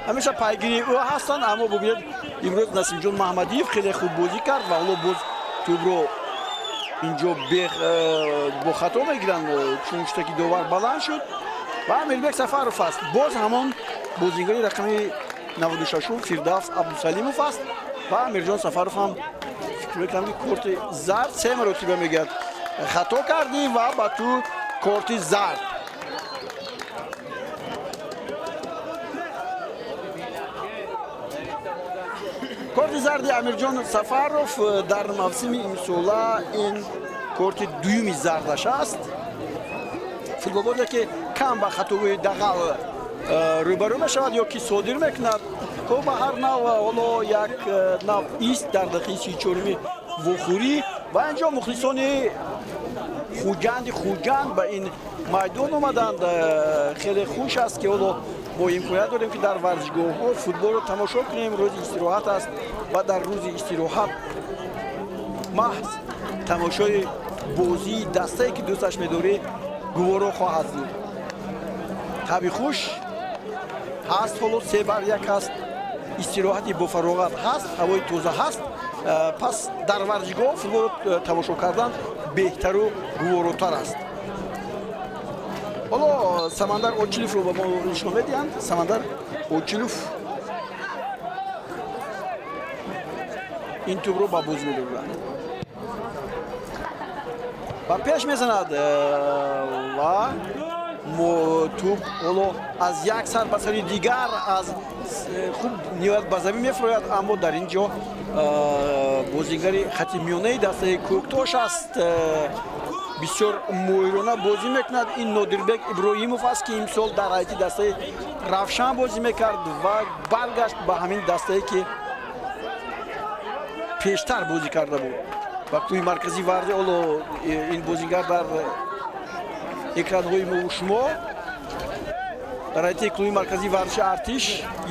همیشه پیگیری او هستن. اما ببینید امروز نسیمجان محمدیف خیلی خوب بازی کرد و حالا باز توپ رو اینجا با خطا میگیرن چون شتکی داور بلند شد و امیربک سفروف است. باز همان بازیگر رقمی 96 فردوس عبدالسلیموف است و امیرجان سفروف هم فکر میکنم که کارت زرد 3 مرتبه میگه خطا کردی و با تو کارت زرد. کارت زرد امیرجان سفروف در موسم امسال این کارت دومی زردش است. فوتبالبازی که کم با خطای دقیق рӯбарӯ мешавад ё ки содир мекунад. То ба ҳар нав ҳоло як нав ист дар дақиқаи 34 вохӯрӣ ва инҷо мухлисони хуҷанд ба ин майдон омаданд. хеле хуш аст ки ҳоло мо имконият дорем ки дар варзишгоҳҳо футболро тамошо кунем. рӯзи истироҳат аст ва дар рӯзи истироҳат маҳз тамошои бозии дастае ки дӯсташ медорӣ гуворо хоҳад буд. таби хуш ҳаст, ҳоло 3-1 ҳаст, истироҳати бофароғат ҳаст, ҳавои тоза ҳаст. пас дар варзишгоҳ футболро тамошо кардан беҳтару гуворотар аст. ҳоло Самандар Очиловро ба мо нишон медиҳанд. Самандар Очилов ин тӯбро ба бозӣ медорад. ба пеш мезанад ва тӯб ҳоло аз як сар ба сари дигар аз хуб ниҳоят ба замин мефурояд, аммо дар ин ҷо бозигари хати миёнаи дастаи Кӯктош аст. бисёр моҳирона бозӣ мекунад. ин Нодирбек Иброҳимов аст ки имсол дар ҳайати дастаи Равшан бозӣ мекард ва баргашт ба ҳамин дастае ки пештар бозӣ карда буд. ва кӯҳи маркази варзе ҳоло ин бозигар дар экранҳои мо шумо дар ҳайати клуби марказии варзиши Артиш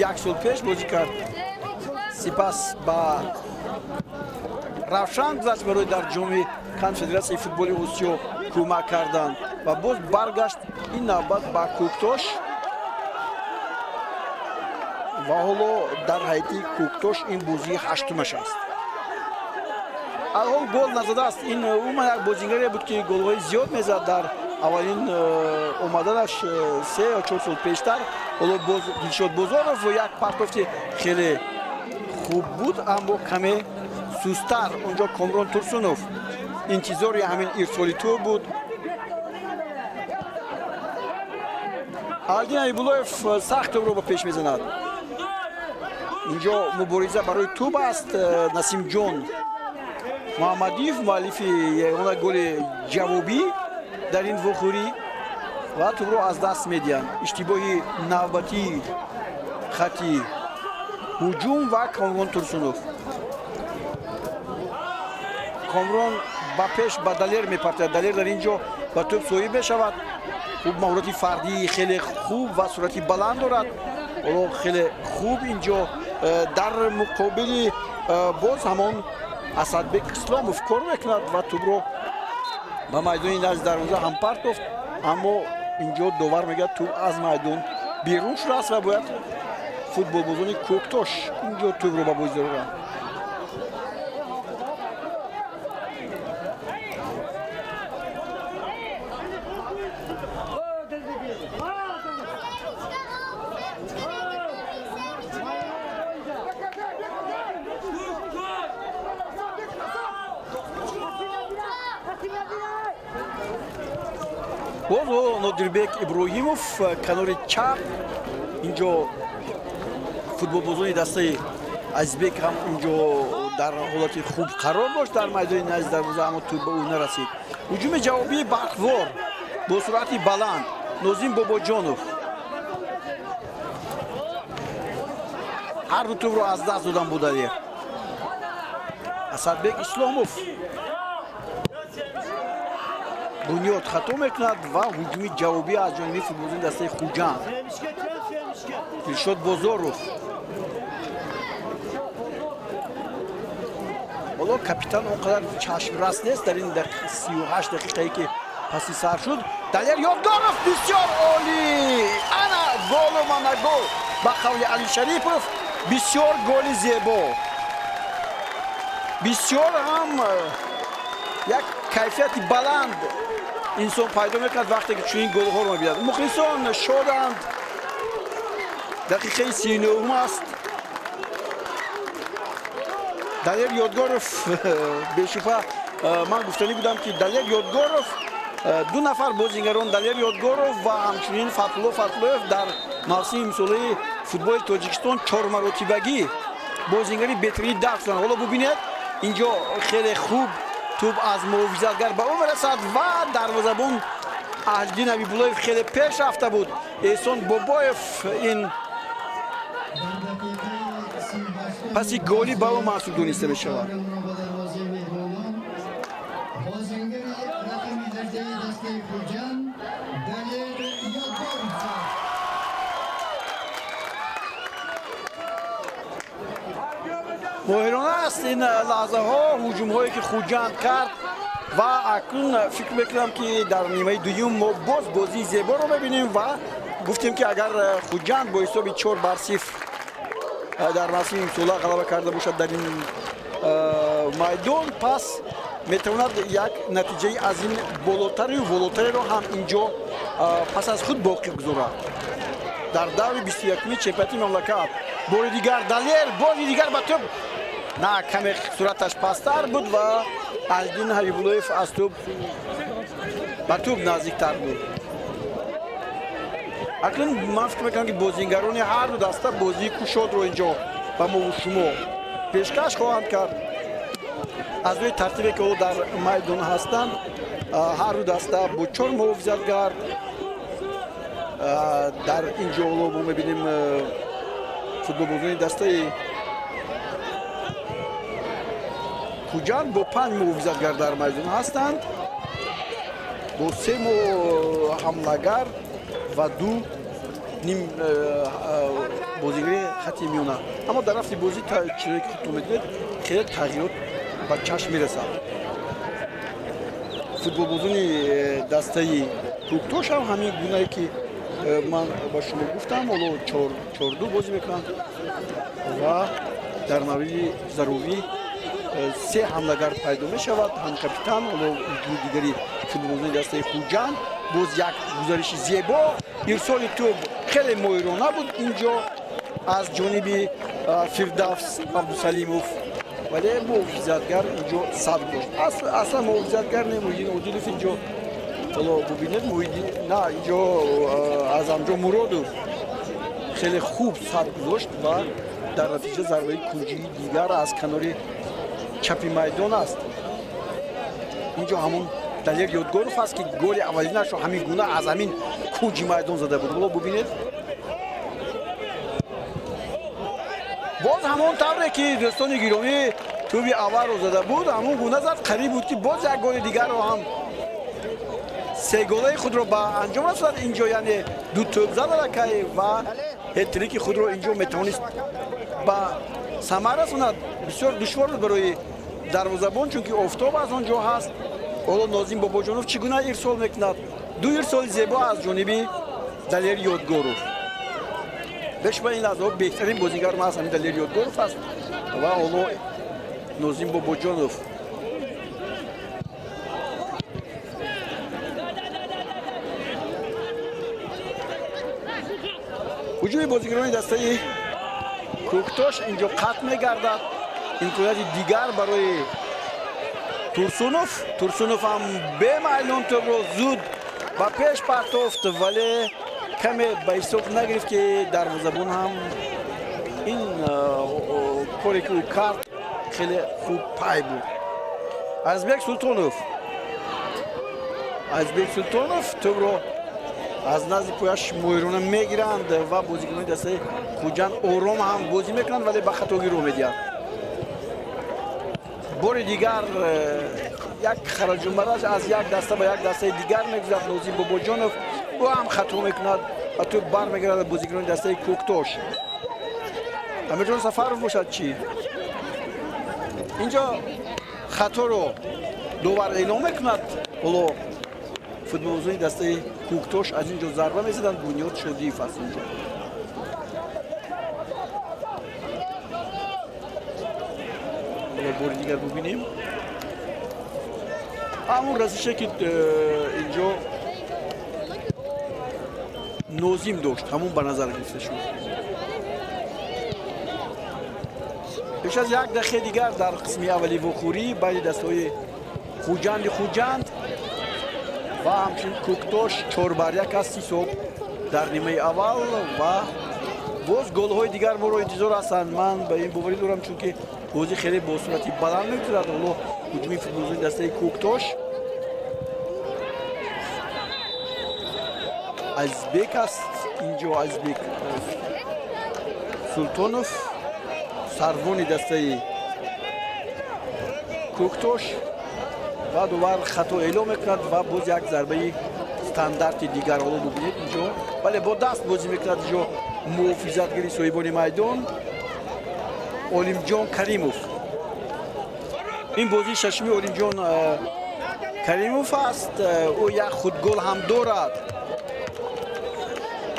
як сол пеш бозӣ кард. сипас ба Равшан гузашт барои дар ҷоми конфедератсияи футболи Осиё кӯмак кардан ва боз баргашт ин навбат ба Кӯктош ва ҳоло дар ҳайати Кӯктош ин бозии ҳаштумаш аст. алҳол гол назадааст. ин умуман як бозигаре буд ки голҳои зиёд мезад дар аввалин омаданаш 3 ё 4 сол пештар. ҳоло боз Дилшод Бозоров як партофти хеле хуб буд, аммо каме сустар. онҷо Комрон Турсунов интизори ҳамин ирсоли тӯб буд. Алдин Айбулоев сахт тӯбро ба пеш мезанад. инҷо мубориза барои тӯб аст. Насимҷон Муҳаммадиев муаллифи ягона голи ҷавобӣ дар ин вохӯрӣ ва тӯбро аз даст медиҳанд. иштибоҳи навбатии хати ҳуҷум ва Комрон Турсунов. Комрон ба пеш ба Далер мепартояд. Далер дар ин ҷо ба тӯб соҳиб мешавад. хуб маҳорати фардии хеле хуб ва суръати баланд дорад. ҳоло хеле хуб ин ҷо дар муқобили боз ҳамон Асадбек Исломов кор мекунад ва тӯбро ба майдони назди дарвоза ҳам партофт, аммо ин ҷо довар мегӯяд тӯб аз майдон берун шудааст ва бояд футболбозони Кӯктош ин ҷо тӯбро ба бозӣ доранд. бозо Нодирбек Иброҳимов канори чап. ин ҷо футболбозони дастаи Азизбек ҳам ин ҷо дар ҳолати хуб қарор дошт дар майдони назди дарвоза, аммо тӯб ба ӯ нарасид. ҳуҷуми ҷавобии барқвор бо суръати баланд Нозим Бобоҷонов ҳар ду тӯбро аз даст додан бу Далер. Асадбек Исломов бунёд хато мекунад ва ҳуҷуми ҷавобӣ аз ҷониби футболбозони дастаи Хуҷанд. Дилшод Бозоров ҳоло капитан он қадар чашмрас нест дар ин 38 дақиқае ки паси сар шуд. Далер Ёдгоров бисёр олӣ. ана голу мана гол ба қавли Али Шарипов. бисёр голи зебо, бисёр ҳам як кайфияти баланд инсон пайдо мекунад вақте ки чунин голҳоро мебинад. мухлисон шоданд. дақиқаи 39 аст. Далер Ёдгоров бешубҳа ман гуфтанӣ будам ки Далер Ёдгоров ду нафар бозигарон Далер Ёдгоров ва ҳамчунин Фатлулло Фатлуев дар мавсими имсолаи футболи Тоҷикистон чормаротибагӣ бозигари беҳтарини дафт кунанд. ҳоло бубинед ин ҷо хеле хуб тӯб аз муҳофизатгар ба ӯ мерасад ва дарвозабон Ajdin Habibulloyev خیلی پیش رفته بود. احسان بابایف این پسی گلی با او محسوب دونسته می شود. ماهرانه است این لحظه ها هجوم هایی که خوجند کرد و اکنون فکر میکنم که در نیمه دوم ما باز بازی زیبا رو ببینیم و گفتیم که اگر خوجند با حساب 4-0 در مسیر امسالا غلبه کرده باشد در این میدان پس میتواند یک نتیجه از این بالاتری و بالاتری رو هم اینجا پس از خود باقی گذارد. در دور 21 چمپیونات مملکت بار دیگر دلیر باری دیگر به توپ نه کمی صورتش پستر بود و عزیزدین حبیب‌اللهیف از توپ به توپ نزدیکتر بود. اکنون من فکر میکنم که بازیگران هر دو دسته بازی کوشاد رو اینجا به ما و شما پیشکش خواهند کرد. از روی ترتیبی که در میدان هستند هر دو دسته با 4 محافظتگر در اینجا ما میبینیم فوتبال بازی دسته خوجند با 5 محافظتگر در میدان هستند با 3 حمله‌گر و 2 نیم بازیگر خط میانه. اما در رفت بازی چیزی که خودتون میدونید خیلی تغییرات به چشم میرسد. فوتبال بازی دسته کوکتوش هم همین گونه‌ای که من با شما گفتم حالا 4-2 بازی میکنند و در مورد ضروری 3 حمله‌گر پیدا می شود. هم کاپیتان حالا دیگری فوتبال بازی دسته خوجند باز یک گزارش زیبا ارسال توپ خیلی ماهرانه بود اینجا از جانب فردوس عبدالسلیموف ولی محافظتگر اینجا صد داشت. اصلا محافظتگر نمویدین عدیلوف اینجا حالا ببینید مویدین نه اینجا از آنجا مرادوف خیلی خوب صد گذاشت و در نتیجه ضربه کنجی دیگر از کنار چپی میدان است. اینجا همون دلیر یادگاروف است که گل اولینش رو همین گونه از همین کنجی میدان زده بود. حالا ببینید باز همون طوری که دوستان گرامی توپی اول رو زده بود همون گونه زد قریب بود که باز یک گل دیگر رو هم 3 گله خود رو به انجام رسوند. اینجا یعنی 2 توپ زده که و هتریک خود رو اینجا میتونست به ثمر رسوند. بسیار دشوار بود برای دروازه‌بان چون که آفتاب از آنجا هست. حالا نازیم باباجانوف چگونه ارسال میکند؟ 2 ارسال زیبا از جانب دلیر یادگاروف. بهش به این لحظه بهترین بازیگر ما همین دلیر یادگاروف است و حالا نازیم باباجانوف هجوم بازیگران دسته کوکتوش اینجا قطع میگردد. امکانات دیگر برای تورسونوف هم به میلان توپ رو زود با پیش پرتافت ولی کمی به حساب نگرفت که دروازه‌بان هم این کاری که کرد خیلی خوب پای بود. ازبک سلطانوف توپ رو از نزد پایش ماهرانه میگیرند و بازیکنان دسته خوجند آرام هم بازی میکنند ولی به خطاگی رو میدهند. بار دیگر یک خراج و مراج از یک دسته به یک دسته دیگر میگذارد. نازیم باباجانوف او هم خطا میکند و تو بر میگیرد بازیکنان دسته کوکتوش. امیرجان سفرов باشد چی اینجا خطا رو دوباره اعلام میکند. حالا فوتبال بازی دسته کوکتوش از اینجا ضربه میزدند. بنیاد شدیف است اینجا. حالا بار دیگر ببینیم همون رسیشه که اینجا نازیم داشت همون به نظر گرفته شد. بیش از 1 دقیقه دیگر در قسمی اولی وخوری بین دسته‌های خوجند و همچنین کوکتوش 4-1 است حساب در نیمه اول و باز گل‌های دیگر ما رو انتظار هستند. من به این باوری دارم چون که بازی خیلی با صورتی بلند می‌گذرد. حالا هجومی فوتبال دسته کوکتوش Azbek است اینجا Azbek Sultanov سروان دسته کوکتوش و دوباره خطا اعلام میکند و باز یک ضربه استاندارد دیگر رو ببینید اینجا ولی با دست بازی میکند اینجا محافظتگری صاحبان میدان علیم جان کریموف این بازی ششمی علیم جان کریموف است او یک خودگل هم دارد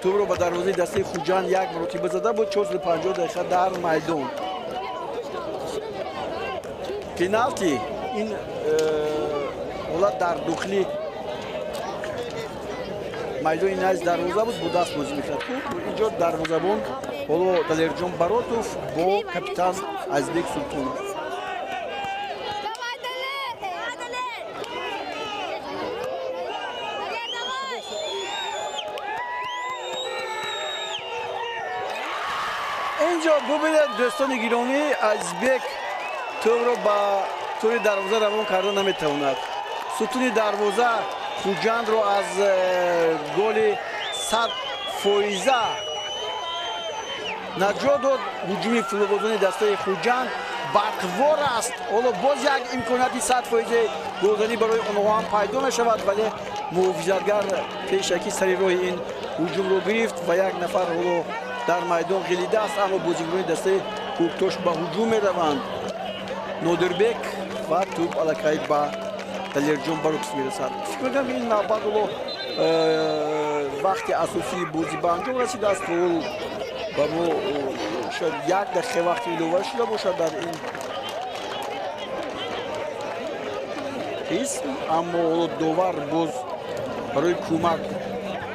توپ رو به دروازه دسته خوجان یک مرتبه زده بود 450 دقیقه در میدان پنالتی این حالت در داخلی میدان نزد دروازه بود با دست بازی میکرد اینجا دروازه‌بان حالا دلرجان براتوف با کاپیتان ازبک سلطانوف اینجا ببینید دوستان گرامی ازبک توپ رو با توی دروازه روان کردن نمیتواند ستون دروازه خوجان رو از گل صد فویزه نجات داد هجوم فولوبازان دسته خوجان برقوار است حالا باز یک امکاناتی 100 فویزه گلزنی برای آنها هم پیدا می شود ولی محافظتگر پیشکی سری روی این هجوم رو گرفت و یک نفر حالا در میدان غلیده است اما بازیکنان دسته کوکتوش به هجوم می روند نودربک و توپ الکی با دلرجان باروکس میرسد فکر میکنم این نوبت وقت اساسی بازی به انجام رسیده است و ما شاید یک دقیقه وقت ایلوه شده باشد در این اسم اما دوبار باز برای کمک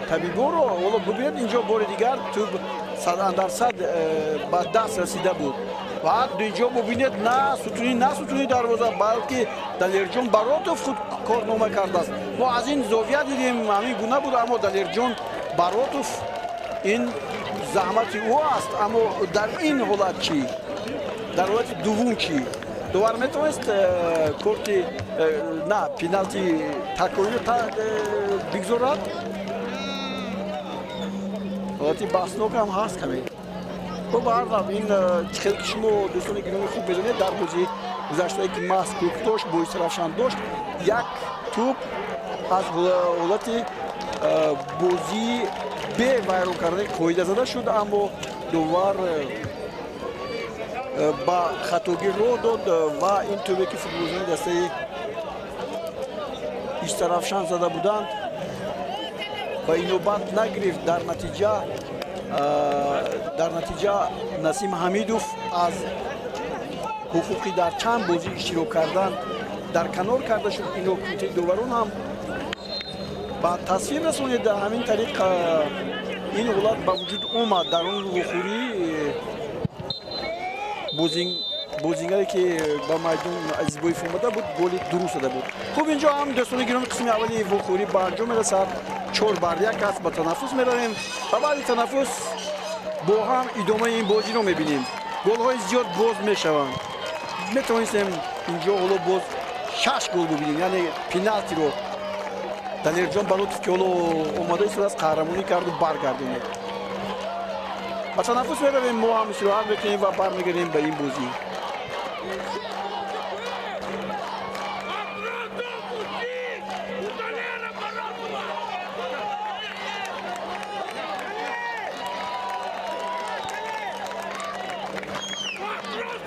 طبیبا رو حالا ببینید اینجا بار دیگر توپ 100% به دست رسیده بود و اینجا ببینید نه ستونی دروازه بلکه دلرجان براتوف خود کارنامه کرده است ما از این زاویه دیدیم همین گونه بود اما دلرجان براتوف این زحمت او است اما در این حالت چی در حالت دوم چی دوباره میتونست کورت نه پنالتی تکراری بگذارد حالتی بحثناک هم هست کمی به هر حال این خیلی که شما دوستان گرامی خوب بدونید در بازی گذشته که ماست کوکتوش بویس رفشان داشت یک توپ از حالت بازی به ویران کردن کویده زده شد اما دوبار با خطاگیر رو داد و این توپی که فوتبالزنی دسته ایست رفشان زده بودند و این نوبت نگرفت در نتیجه نسیم حمیدوف از حقوقی در چند بازی اشتراک کردن در کنار کرده شد این کمیته داوران هم با تصویر رسونید در همین طریق این حالت به وجود اومد در اون وخوری بازیگری که با میدان از بوی اومده بود گل درست داده بود خب اینجا هم دوستان گرامی قسم اولی وخوری به انجام میرسد 4-1 است با تنفس میرویم و بعد تنفس با هم ادامه این بازی رو میبینیم گل های زیاد باز میشوند میتونستیم اینجا حالا باز 6 گل ببینیم یعنی پنالتی رو دلرجان باروتوف که حالا اومده است از قهرمانی کرد و برگردونید با تنفس میرویم ما هم استراحت بکنیم و برمیگردیم به این بازی